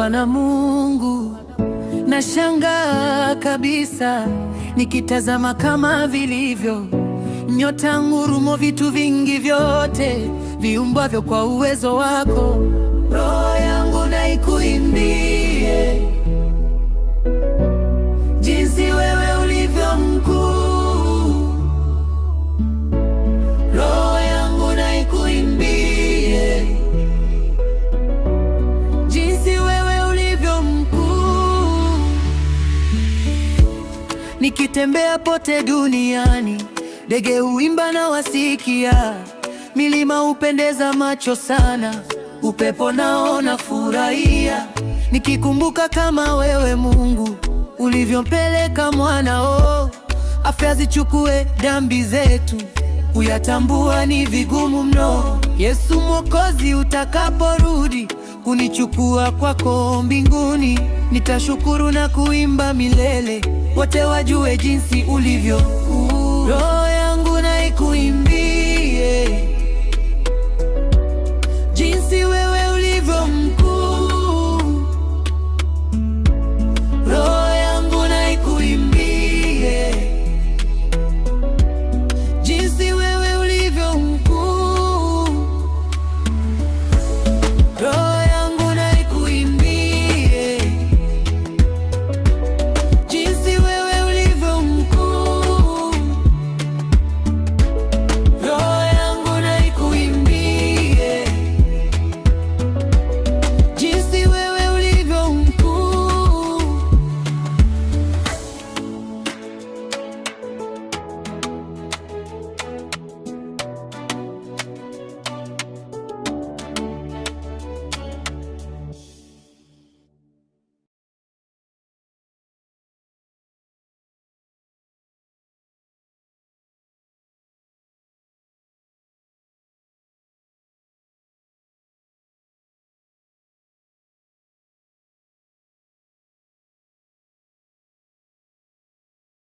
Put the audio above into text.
umeumbwa na Mungu. Nashangaa kabisa nikitazama kama vilivyo nyota, ngurumo, vitu vingi vyote viumbwavyo kwa uwezo wako. Roho yangu na ikuimbie jinsi wewe ulivyo mkuu. Roho yangu na ikuimbie jinsi wewe ulivyo mkuu. Nikitembea pote duniani, ndege huimba na wasikia, milima hupendeza macho sana, upepo nao nafurahia. Nikikumbuka kama wewe Mungu ulivyompeleka mwanao, afya zichukue dhambi zetu, kuyatambua ni vigumu mno. Yesu Mwokozi, utakaporudi kunichukua kwako mbinguni, nitashukuru na kuimba milele, wote wajue jinsi ulivyo. Roho yangu na ikuimbie